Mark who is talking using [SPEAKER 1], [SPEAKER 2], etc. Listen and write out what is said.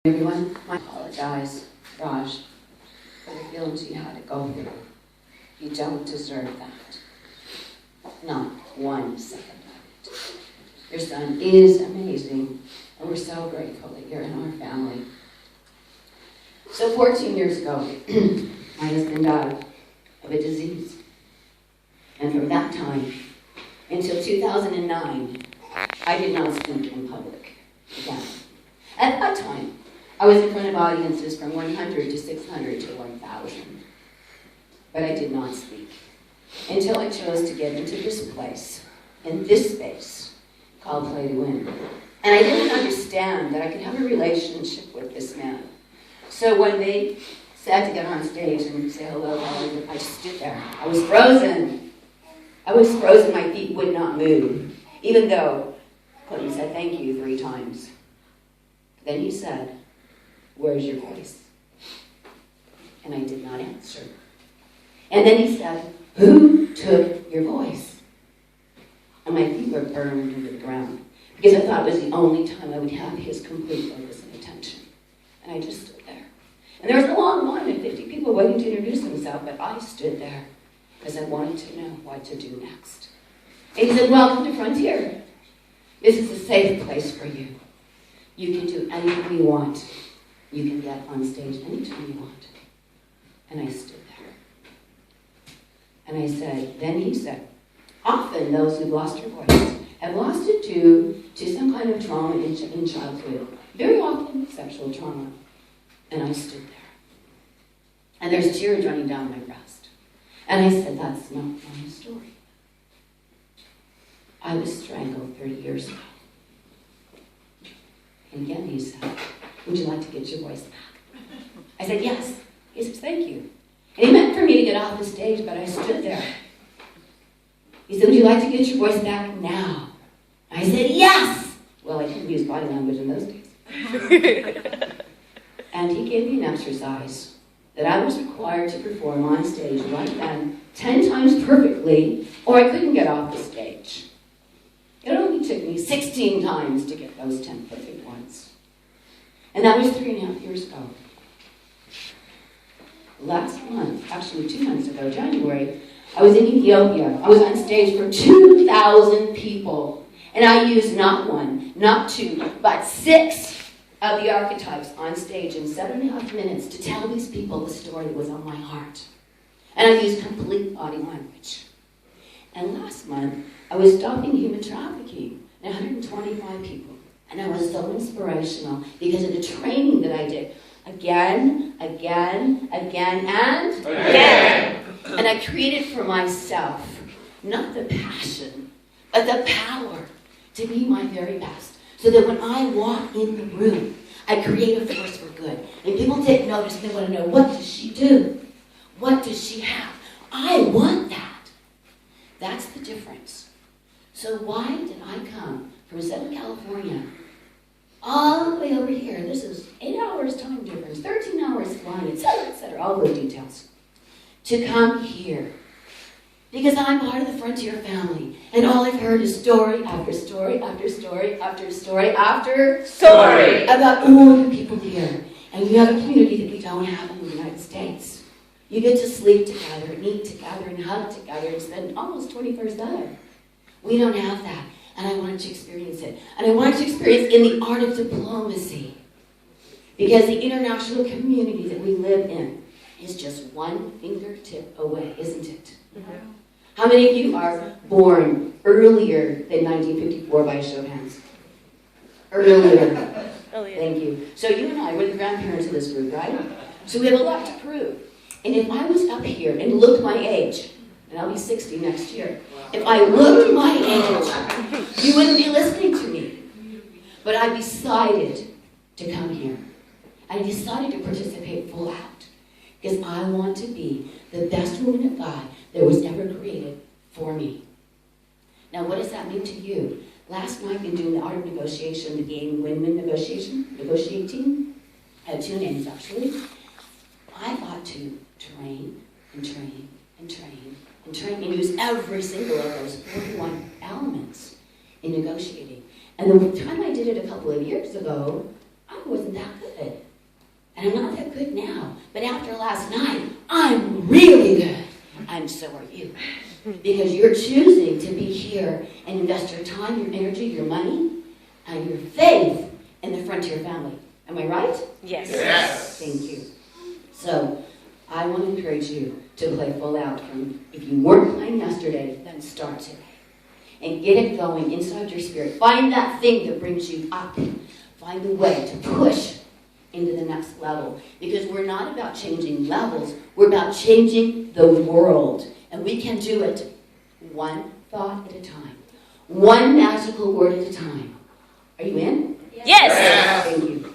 [SPEAKER 1] Everyone, I apologize, Raj, for the feelings you had to go through. You don't deserve that. Not 1 second of it. Your son is amazing, and we're so grateful that you're in our family. So 14 years ago, my husband died of a disease. And from that time until 2009, I did not speak in public again. At that time, I was in front of audiences from 100 to 600 to 1,000. But I did not speak until I chose to get into this place, in this space, called Play to Win. And I didn't understand that I could have a relationship with this man. So when they said to get on stage and say hello, I just stood there. I was frozen. My feet would not move, even though Clinton said thank you 3 times. Then he said, "Where's your voice?" And I did not answer. And then he said, "Who took your voice?" And my feet were burned into the ground because I thought it was the only time I would have his complete focus and attention. And I just stood there. And there was a long line of 50 people waiting to introduce themselves, but I stood there because I wanted to know what to do next. And he said, "Welcome to Frontier. This is a safe place for you. You can do anything you want. You can get on stage anytime you want." And I stood there. And I said, then he said, "Often those who've lost their voice have lost it due to some kind of trauma in childhood. Very often sexual trauma." And I stood there. And there's tears running down my breast. And I said, "That's not my story. I was strangled 30 years ago." And again he said, "Would you like to get your voice back?" I said, "Yes." He said, "Thank you." And he meant for me to get off the stage, but I stood there. He said, "Would you like to get your voice back now?" I said, "Yes!" Well, I couldn't use body language in those days. And he gave me an exercise that I was required to perform on stage right then 10 times perfectly, or I couldn't get off the stage. It only took me 16 times to get those 10 perfect ones. And that was 3.5 years ago. Last month, actually 2 months ago, January, I was in Ethiopia. I was on stage for 2,000 people. And I used not 1, not 2, but 6 of the archetypes on stage in 7.5 minutes to tell these people the story that was on my heart. And I used complete body language. And last month, I was stopping human trafficking, and 125 people. And I was so inspirational because of the training that I did. Again, and again. And I created for myself, not the passion, but the power to be my very best. So that when I walk in the room, I create a force for good. And people take notice and they want to know, what does she do? What does she have? I want that. That's the difference. So why did I come from Southern California all the way over here? This is 8 hours time difference, 13 hours flying, etc., all those details. To come here. Because I'm part of the Frontier family. And all I've heard is story after story after story after story after story about all the people here. And you have a community that we don't have in the United States. You get to sleep together and eat together and hug together and spend almost 24/7. We don't have that. And I wanted to experience it. And I wanted to experience in the art of diplomacy. Because the international community that we live in is just one fingertip away, isn't it? Mm-hmm. How many of you are born earlier than 1954 by a show of hands? Earlier. Thank you. So you and I were the grandparents of this group, right? So we have a lot to prove. And if I was up here and looked my age, and I'll be 60 next year, if I looked my age, you wouldn't be listening to me. But I decided to come here. I decided to participate full out. Because I want to be the best woman of God that was ever created for me. Now, what does that mean to you? Last night, in doing the art of negotiation, the game win-win negotiating, I had 2 names, actually. I got to train and train and train and train and use every single of those 41 elements in negotiating. And the time I did it a couple of years ago, I wasn't that good. last night, I'm really good. And so are you. Because you're choosing to be here and invest your time, your energy, your money, and your faith in the Frontier family. Am I right?
[SPEAKER 2] Yes.
[SPEAKER 3] Yes.
[SPEAKER 1] Thank you. So, I want to encourage you to play full out. If you weren't playing yesterday, then start today. And get it going inside your spirit. Find that thing that brings you up. Find a way to push into the next level. Because we're not about changing levels. We're about changing the world. And we can do it one thought at a time. One magical word at a time. Are you in?
[SPEAKER 2] Yes.
[SPEAKER 1] Thank you.